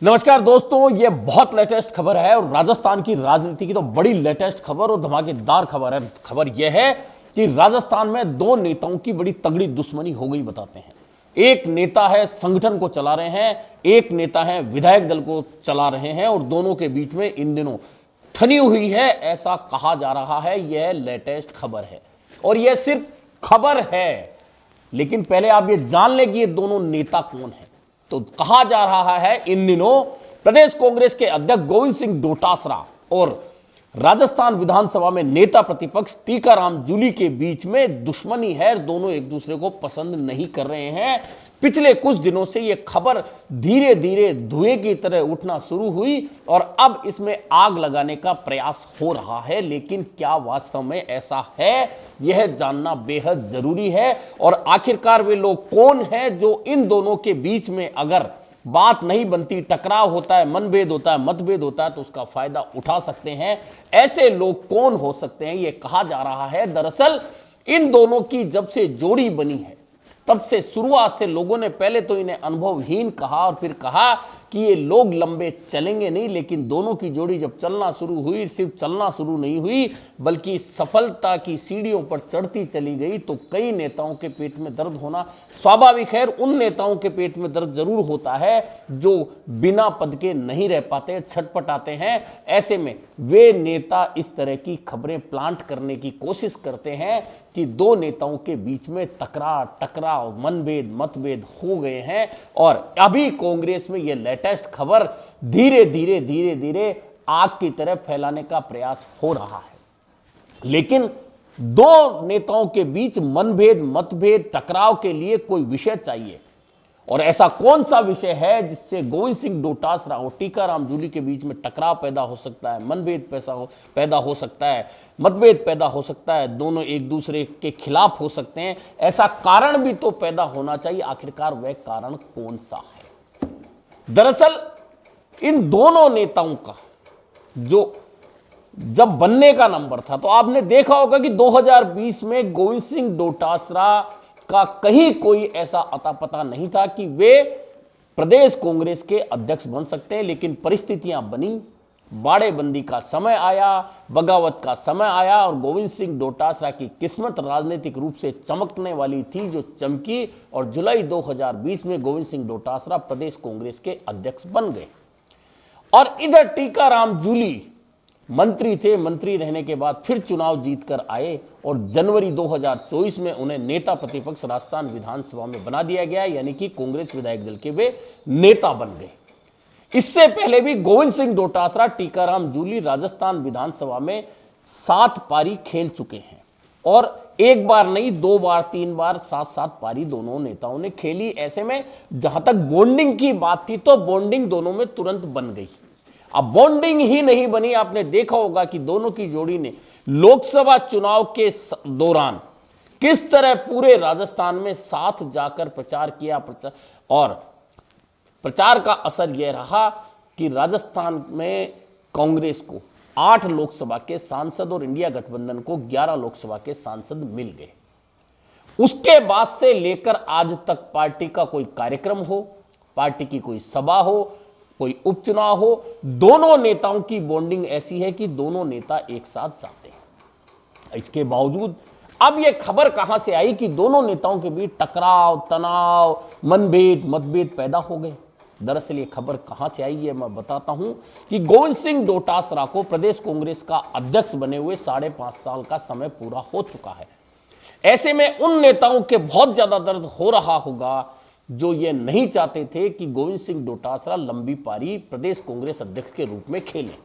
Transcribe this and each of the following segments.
नमस्कार दोस्तों, ये बहुत लेटेस्ट खबर है और राजस्थान की राजनीति की तो बड़ी लेटेस्ट खबर और धमाकेदार खबर है। खबर यह है कि राजस्थान में दो नेताओं की बड़ी तगड़ी दुश्मनी हो गई बताते हैं। एक नेता है संगठन को चला रहे हैं, एक नेता है विधायक दल को चला रहे हैं और दोनों के बीच में इन दिनों ठनी हुई है, ऐसा कहा जा रहा है। यह लेटेस्ट खबर है और यह सिर्फ खबर है, लेकिन पहले आप ये जान लें कि ये दोनों नेता कौन है। तो कहा जा रहा है इन दिनों प्रदेश कांग्रेस के अध्यक्ष गोविंद सिंह डोटासरा और राजस्थान विधानसभा में नेता प्रतिपक्ष टीकाराम जूली के बीच में दुश्मनी है। दोनों एक दूसरे को पसंद नहीं कर रहे हैं। पिछले कुछ दिनों से यह खबर धीरे धीरे धुएं की तरह उठना शुरू हुई और अब इसमें आग लगाने का प्रयास हो रहा है। लेकिन क्या वास्तव में ऐसा है, यह जानना बेहद जरूरी है। और आखिरकार वे लोग कौन हैं जो इन दोनों के बीच में अगर बात नहीं बनती, टकराव होता है, मनभेद होता है, मतभेद होता है, तो उसका फायदा उठा सकते हैं। ऐसे लोग कौन हो सकते हैं, यह कहा जा रहा है। दरअसल इन दोनों की जब से जोड़ी बनी है तब से शुरुआत से लोगों ने पहले तो इन्हें अनुभवहीन कहा और फिर कहा कि ये लोग लंबे चलेंगे नहीं। लेकिन दोनों की जोड़ी जब चलना शुरू हुई, सिर्फ चलना शुरू नहीं हुई बल्कि सफलता की सीढ़ियों पर चढ़ती चली गई, तो कई नेताओं के पेट में दर्द होना स्वाभाविक है। उन नेताओं के पेट में दर्द जरूर होता है जो बिना पद के नहीं रह पाते, छटपटाते हैं। ऐसे में वे नेता इस तरह की खबरें प्लांट करने की कोशिश करते हैं कि दो नेताओं के बीच में टकराव, मनभेद, मतभेद हो गए हैं। और अभी कांग्रेस में यह लेटेस्ट खबर धीरे धीरे आग की तरह फैलाने का प्रयास हो रहा है। लेकिन दो नेताओं के बीच मनभेद, मतभेद, टकराव के लिए कोई विषय चाहिए। और ऐसा कौन सा विषय है जिससे गोविंद सिंह डोटासरा और टीकाराम जूली के बीच में टकराव पैदा हो सकता है, मनभेद पैदा हो सकता है, मतभेद पैदा हो सकता है, दोनों एक दूसरे के खिलाफ हो सकते हैं। ऐसा कारण भी तो पैदा होना चाहिए। आखिरकार वह कारण कौन सा है? दरअसल इन दोनों नेताओं का जो जब बनने का नंबर था, तो आपने देखा होगा कि 2020 में गोविंद सिंह डोटासरा का कहीं कोई ऐसा अता पता नहीं था कि वे प्रदेश कांग्रेस के अध्यक्ष बन सकते हैं। लेकिन परिस्थितियां बनी, बाड़ेबंदी का समय आया, बगावत का समय आया और गोविंद सिंह डोटासरा की किस्मत राजनीतिक रूप से चमकने वाली थी, जो चमकी। और जुलाई 2020 में गोविंद सिंह डोटासरा प्रदेश कांग्रेस के अध्यक्ष बन गए। और इधर टीकाराम जूली मंत्री थे, मंत्री रहने के बाद फिर चुनाव जीतकर आए और जनवरी 2024 में उन्हें नेता प्रतिपक्ष राजस्थान विधानसभा में बना दिया गया, यानी कि कांग्रेस विधायक दल के वे नेता बन गए। इससे पहले भी गोविंद सिंह डोटासरा, टीकाराम जूली राजस्थान विधानसभा में 7 पारी खेल चुके हैं और एक बार नहीं, 2 बार, 3 बार, 7 पारी दोनों नेताओं ने खेली। ऐसे में जहां तक बॉन्डिंग की बात थी तो बॉन्डिंग दोनों में तुरंत बन गई। अब बॉन्डिंग ही नहीं बनी, आपने देखा होगा कि दोनों की जोड़ी ने लोकसभा चुनाव के दौरान किस तरह पूरे राजस्थान में साथ जाकर प्रचार किया। और प्रचार का असर यह रहा कि राजस्थान में कांग्रेस को 8 लोकसभा के सांसद और इंडिया गठबंधन को 11 लोकसभा के सांसद मिल गए। उसके बाद से लेकर आज तक पार्टी का कोई कार्यक्रम हो, पार्टी की कोई सभा हो, कोई उपचुनाव हो, दोनों नेताओं की बॉन्डिंग ऐसी है कि दोनों नेता एक साथ जाते हैं। इसके बावजूद अब यह खबर कहां से आई कि दोनों नेताओं के बीच टकराव, तनाव, मनभेद, मतभेद पैदा हो गए। दरअसल ये खबर कहां से आई है मैं बताता हूं कि गोविंद सिंह डोटासरा को प्रदेश कांग्रेस का अध्यक्ष बने हुए 5.5 साल का समय पूरा हो चुका है। ऐसे में उन नेताओं के बहुत ज्यादा दर्द हो रहा होगा जो ये नहीं चाहते थे कि गोविंद सिंह डोटासरा लंबी पारी प्रदेश कांग्रेस अध्यक्ष के रूप में खेलें।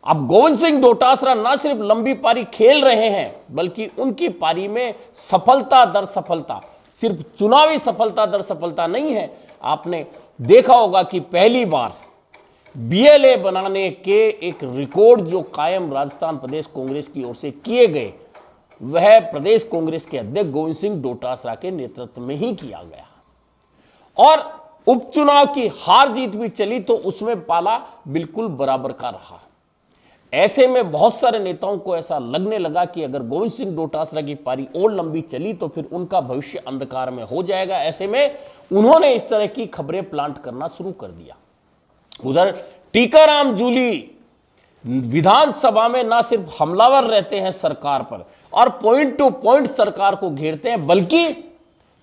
अब गोविंद सिंह डोटासरा न सिर्फ लंबी पारी खेल रहे हैं बल्कि उनकी पारी में सफलता दर सफलता, सिर्फ चुनावी सफलता दर सफलता नहीं है। आपने देखा होगा कि पहली बार बीएलए बनाने के एक रिकॉर्ड जो कायम राजस्थान प्रदेश कांग्रेस की ओर से किए गए, वह प्रदेश कांग्रेस के अध्यक्ष गोविंद सिंह डोटासरा के नेतृत्व में ही किया गया। और उपचुनाव की हार जीत भी चली तो उसमें पाला बिल्कुल बराबर का रहा। ऐसे में बहुत सारे नेताओं को ऐसा लगने लगा कि अगर गोविंद सिंह डोटासरा की पारी और लंबी चली तो फिर उनका भविष्य अंधकार में हो जाएगा। ऐसे में उन्होंने इस तरह की खबरें प्लांट करना शुरू कर दिया। उधर टीकाराम जूली विधानसभा में ना सिर्फ हमलावर रहते हैं सरकार पर और पॉइंट टू पॉइंट सरकार को घेरते हैं, बल्कि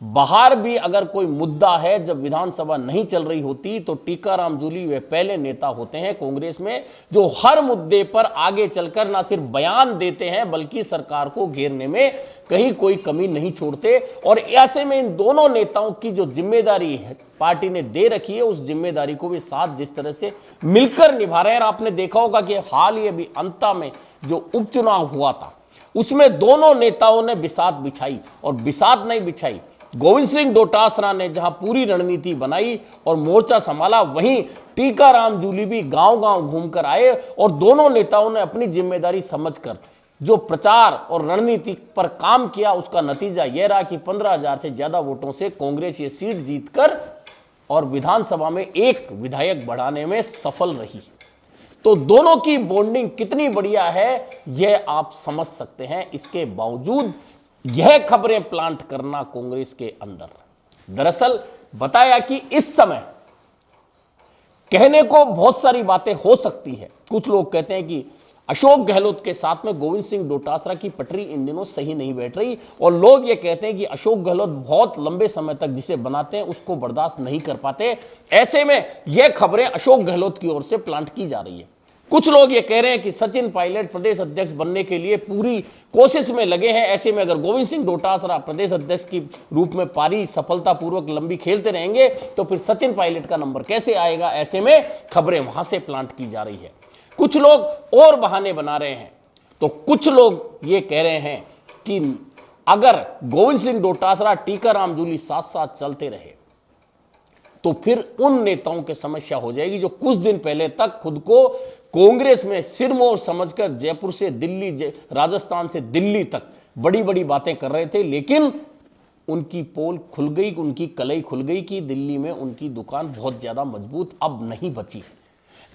बाहर भी अगर कोई मुद्दा है, जब विधानसभा नहीं चल रही होती तो टीकाराम जूली वे पहले नेता होते हैं कांग्रेस में जो हर मुद्दे पर आगे चलकर ना सिर्फ बयान देते हैं बल्कि सरकार को घेरने में कहीं कोई कमी नहीं छोड़ते। और ऐसे में इन दोनों नेताओं की जो जिम्मेदारी है पार्टी ने दे रखी है, उस जिम्मेदारी को भी साथ जिस तरह से मिलकर निभा रहे हैं। आपने देखा होगा कि हाल ही अभी अंता में जो उपचुनाव हुआ था उसमें दोनों नेताओं ने बिसात बिछाई, और बिसात नहीं बिछाई, गोविंद सिंह डोटासरा ने जहां पूरी रणनीति बनाई और मोर्चा संभाला, वहीं टीकाराम जूली भी गांव-गांव घूमकर आए और दोनों नेताओं ने अपनी जिम्मेदारी समझकर जो प्रचार और रणनीति पर काम किया, उसका नतीजा यह रहा कि 15,000 से ज्यादा वोटों से कांग्रेस ये सीट जीतकर और विधानसभा में एक विधायक बढ़ाने में सफल रही। तो दोनों की बॉन्डिंग कितनी बढ़िया है यह आप समझ सकते हैं। इसके बावजूद यह खबरें प्लांट करना कांग्रेस के अंदर, दरअसल बताया कि इस समय कहने को बहुत सारी बातें हो सकती है। कुछ लोग कहते हैं कि अशोक गहलोत के साथ में गोविंद सिंह डोटासरा की पटरी इन दिनों सही नहीं बैठ रही, और लोग ये कहते हैं कि अशोक गहलोत बहुत लंबे समय तक जिसे बनाते हैं उसको बर्दाश्त नहीं कर पाते। ऐसे में यह खबरें अशोक गहलोत की ओर से प्लांट की जा रही है। कुछ लोग ये कह रहे हैं कि सचिन पायलट प्रदेश अध्यक्ष बनने के लिए पूरी कोशिश में लगे हैं। ऐसे में अगर गोविंद सिंह डोटासरा प्रदेश अध्यक्ष के रूप में पारी सफलतापूर्वक लंबी खेलते रहेंगे तो फिर सचिन पायलट का नंबर कैसे आएगा। ऐसे में खबरें वहां से प्लांट की जा रही है। कुछ लोग और बहाने बना रहे हैं, तो कुछ लोग ये कह रहे हैं कि अगर गोविंद सिंह डोटासरा टीकाराम जूली साथ साथ चलते रहे तो फिर उन नेताओं की समस्या हो जाएगी जो कुछ दिन पहले तक खुद को कांग्रेस में सिरमौर समझकर जयपुर से दिल्ली, राजस्थान से दिल्ली तक बड़ी बड़ी बातें कर रहे थे, लेकिन उनकी पोल खुल गई, उनकी कलई खुल गई कि दिल्ली में उनकी दुकान बहुत ज्यादा मजबूत अब नहीं बची।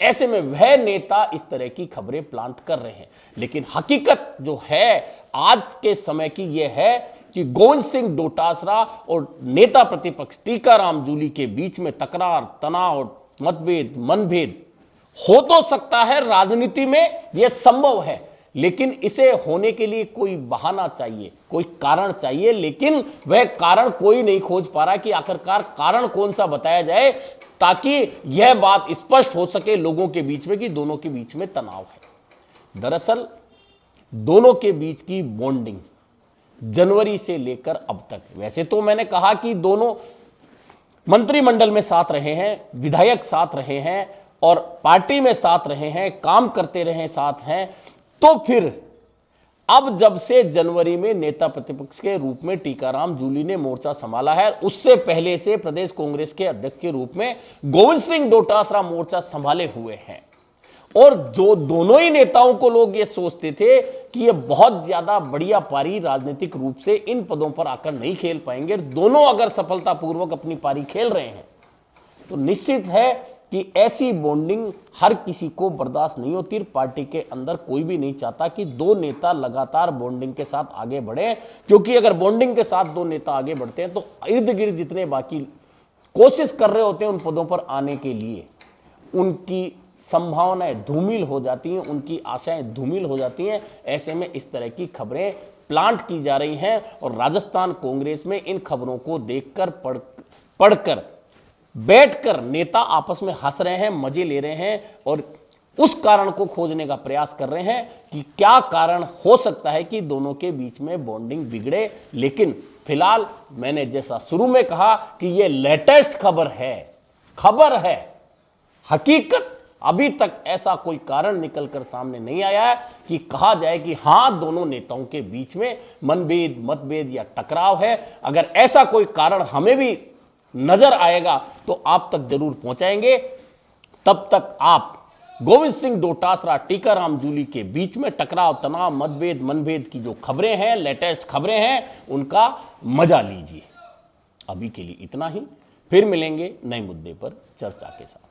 ऐसे में वह नेता इस तरह की खबरें प्लांट कर रहे हैं, लेकिन हकीकत जो है आज के समय की यह है कि गोविंद सिंह डोटासरा और नेता प्रतिपक्ष टीकाराम जूली के बीच में तकरार, तनाव, मतभेद, मनभेद हो तो सकता है, राजनीति में यह संभव है, लेकिन इसे होने के लिए कोई बहाना चाहिए, कोई कारण चाहिए, लेकिन वह कारण कोई नहीं खोज पा रहा कि आखिरकार कारण कौन सा बताया जाए ताकि यह बात स्पष्ट हो सके लोगों के बीच में कि दोनों के बीच में तनाव है। दरअसल दोनों के बीच की बॉन्डिंग जनवरी से लेकर अब तक, वैसे तो मैंने कहा कि दोनों मंत्रिमंडल में साथ रहे हैं, विधायक साथ रहे हैं और पार्टी में साथ रहे हैं, काम करते रहे साथ हैं, तो फिर अब जब से जनवरी में नेता प्रतिपक्ष के रूप में टीकाराम जूली ने मोर्चा संभाला है, उससे पहले से प्रदेश कांग्रेस के अध्यक्ष के रूप में गोविंद सिंह डोटासरा मोर्चा संभाले हुए हैं। और जो दोनों ही नेताओं को लोग ये सोचते थे कि ये बहुत ज्यादा बढ़िया पारी राजनीतिक रूप से इन पदों पर आकर नहीं खेल पाएंगे, दोनों अगर सफलतापूर्वक अपनी पारी खेल रहे हैं तो निश्चित है कि ऐसी बॉन्डिंग हर किसी को बर्दाश्त नहीं होती। पार्टी के अंदर कोई भी नहीं चाहता कि दो नेता लगातार बॉन्डिंग के साथ आगे बढ़े, क्योंकि अगर बॉन्डिंग के साथ दो नेता आगे बढ़ते हैं तो इर्द गिर्द जितने बाकी कोशिश कर रहे होते हैं उन पदों पर आने के लिए, उनकी संभावनाएं धूमिल हो जाती हैं, उनकी आशाएं धूमिल हो जाती हैं। ऐसे में इस तरह की खबरें प्लांट की जा रही हैं और राजस्थान कांग्रेस में इन खबरों को देखकर पढ़कर बैठकर नेता आपस में हंस रहे हैं, मजे ले रहे हैं और उस कारण को खोजने का प्रयास कर रहे हैं कि क्या कारण हो सकता है कि दोनों के बीच में बॉन्डिंग बिगड़े। लेकिन फिलहाल मैंने जैसा शुरू में कहा कि यह लेटेस्ट खबर है, हकीकत अभी तक ऐसा कोई कारण निकलकर सामने नहीं आया है कि कहा जाए कि हां दोनों नेताओं के बीच में मनभेद, मतभेद या टकराव है। अगर ऐसा कोई कारण हमें भी नजर आएगा तो आप तक जरूर पहुंचाएंगे। तब तक आप गोविंद सिंह डोटासरा, टीकाराम जूली के बीच में टकराव, तनाव, मतभेद, मनभेद की जो खबरें हैं, लेटेस्ट खबरें हैं, उनका मजा लीजिए। अभी के लिए इतना ही, फिर मिलेंगे नए मुद्दे पर चर्चा के साथ।